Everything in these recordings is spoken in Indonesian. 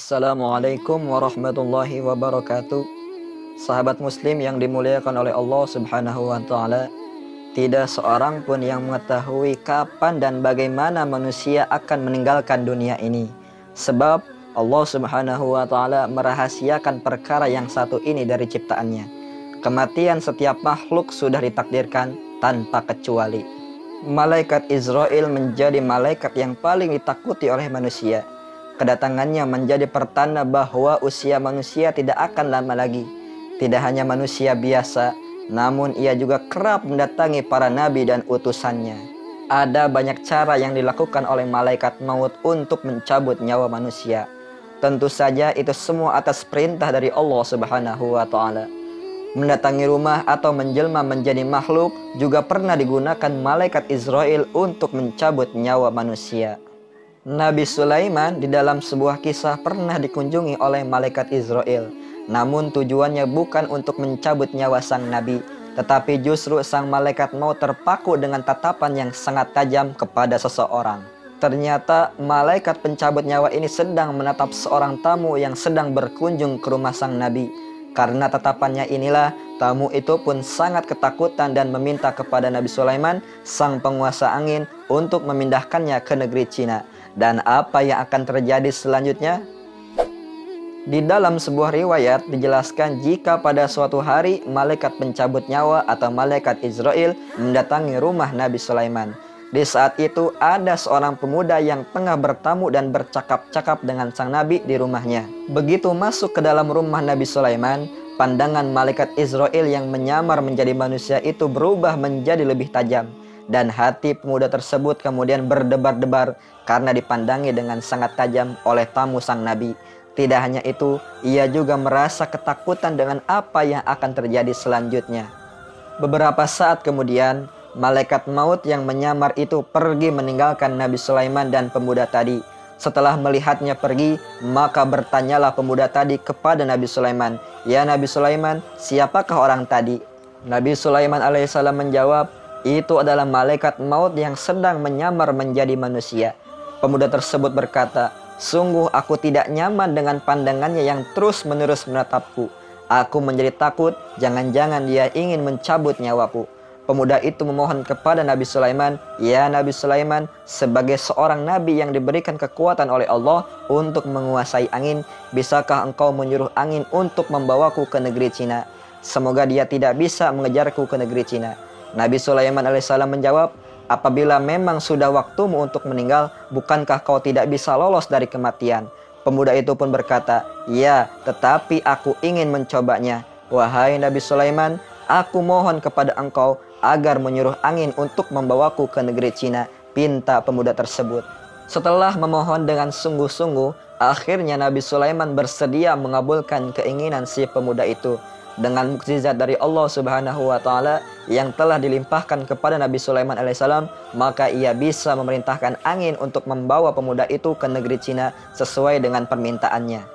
Assalamualaikum warahmatullahi wabarakatuh. Sahabat muslim yang dimuliakan oleh Allah subhanahu wa ta'ala, tidak seorang pun yang mengetahui kapan dan bagaimana manusia akan meninggalkan dunia ini. Sebab Allah subhanahu wa ta'ala merahasiakan perkara yang satu ini dari ciptaannya. Kematian setiap makhluk sudah ditakdirkan tanpa kecuali. Malaikat Israel menjadi malaikat yang paling ditakuti oleh manusia. Kedatangannya menjadi pertanda bahwa usia manusia tidak akan lama lagi. Tidak hanya manusia biasa, namun ia juga kerap mendatangi para nabi dan utusannya. Ada banyak cara yang dilakukan oleh malaikat maut untuk mencabut nyawa manusia. Tentu saja itu semua atas perintah dari Allah subhanahu wa ta'ala. Mendatangi rumah atau menjelma menjadi makhluk juga pernah digunakan malaikat Israel untuk mencabut nyawa manusia. Nabi Sulaiman di dalam sebuah kisah pernah dikunjungi oleh malaikat Israel. Namun tujuannya bukan untuk mencabut nyawa sang nabi, tetapi justru sang malaikat maut terpaku dengan tatapan yang sangat tajam kepada seseorang. Ternyata malaikat pencabut nyawa ini sedang menatap seorang tamu yang sedang berkunjung ke rumah sang nabi. Karena tatapannya inilah, tamu itu pun sangat ketakutan dan meminta kepada Nabi Sulaiman, sang penguasa angin, untuk memindahkannya ke negeri Cina. Dan apa yang akan terjadi selanjutnya? Di dalam sebuah riwayat dijelaskan jika pada suatu hari malaikat pencabut nyawa atau malaikat Israel mendatangi rumah Nabi Sulaiman. Di saat itu ada seorang pemuda yang tengah bertamu dan bercakap-cakap dengan sang nabi di rumahnya. Begitu masuk ke dalam rumah Nabi Sulaiman, pandangan malaikat Israel yang menyamar menjadi manusia itu berubah menjadi lebih tajam. Dan hati pemuda tersebut kemudian berdebar-debar karena dipandangi dengan sangat tajam oleh tamu sang nabi. Tidak hanya itu, ia juga merasa ketakutan dengan apa yang akan terjadi selanjutnya. Beberapa saat kemudian, malaikat maut yang menyamar itu pergi meninggalkan Nabi Sulaiman dan pemuda tadi. Setelah melihatnya pergi, maka bertanyalah pemuda tadi kepada Nabi Sulaiman, "Ya Nabi Sulaiman, siapakah orang tadi?" Nabi Sulaiman alaihissalam menjawab, "Itu adalah malaikat maut yang sedang menyamar menjadi manusia." Pemuda tersebut berkata, "Sungguh aku tidak nyaman dengan pandangannya yang terus-menerus menatapku. Aku menjadi takut, jangan-jangan dia ingin mencabut nyawaku." Pemuda itu memohon kepada Nabi Sulaiman, "Ya Nabi Sulaiman, sebagai seorang nabi yang diberikan kekuatan oleh Allah untuk menguasai angin, bisakah engkau menyuruh angin untuk membawaku ke negeri Cina? Semoga dia tidak bisa mengejarku ke negeri Cina." Nabi Sulaiman alaihissalam menjawab, "Apabila memang sudah waktumu untuk meninggal, bukankah kau tidak bisa lolos dari kematian?" Pemuda itu pun berkata, "Ya, tetapi aku ingin mencobanya. Wahai Nabi Sulaiman, aku mohon kepada engkau agar menyuruh angin untuk membawaku ke negeri Cina," pinta pemuda tersebut. Setelah memohon dengan sungguh-sungguh, akhirnya Nabi Sulaiman bersedia mengabulkan keinginan si pemuda itu. Dengan mukjizat dari Allah subhanahu wa ta'ala yang telah dilimpahkan kepada Nabi Sulaiman alaihissalam, maka ia bisa memerintahkan angin untuk membawa pemuda itu ke negeri Cina sesuai dengan permintaannya.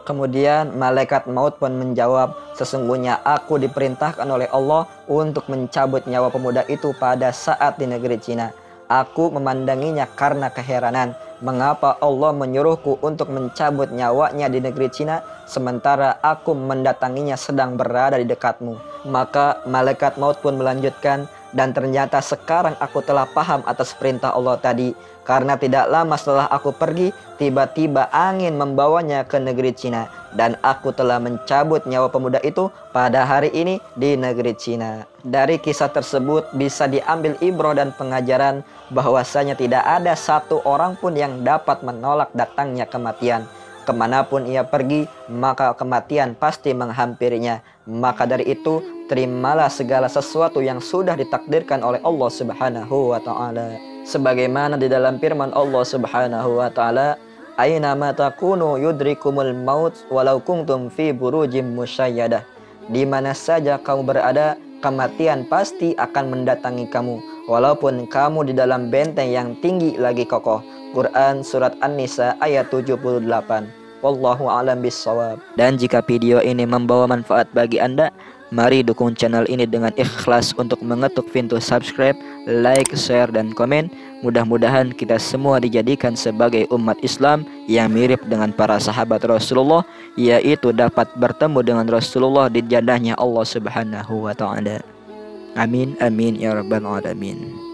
Kemudian malaikat maut pun menjawab, "Sesungguhnya aku diperintahkan oleh Allah untuk mencabut nyawa pemuda itu pada saat di negeri Cina. Aku memandanginya karena keheranan, mengapa Allah menyuruhku untuk mencabut nyawanya di negeri Cina, sementara aku mendatanginya sedang berada di dekatmu." Maka malaikat maut pun melanjutkan, "Dan ternyata sekarang aku telah paham atas perintah Allah tadi. Karena tidak lama setelah aku pergi, tiba-tiba angin membawanya ke negeri Cina. Dan aku telah mencabut nyawa pemuda itu pada hari ini di negeri Cina." Dari kisah tersebut bisa diambil ibrah dan pengajaran bahwasanya tidak ada satu orang pun yang dapat menolak datangnya kematian. Kemanapun ia pergi, maka kematian pasti menghampirinya. Maka dari itu, terimalah segala sesuatu yang sudah ditakdirkan oleh Allah subhanahu wa ta'ala. Sebagaimana di dalam firman Allah subhanahu wa ta'ala, "Aina ma takunu yudrikumul maut walau kuntum fi burujim musyayyadah." Di mana saja kamu berada, kematian pasti akan mendatangi kamu, walaupun kamu di dalam benteng yang tinggi lagi kokoh. Quran Surat An-Nisa ayat 78. Wallahu a'lam bishawab. Dan jika video ini membawa manfaat bagi Anda, mari dukung channel ini dengan ikhlas untuk mengetuk pintu subscribe, like, share, dan komen. Mudah-mudahan kita semua dijadikan sebagai umat Islam yang mirip dengan para sahabat Rasulullah, yaitu dapat bertemu dengan Rasulullah di jannahnya Allah Subhanahu wa taala. Amin amin ya rabbal alamin.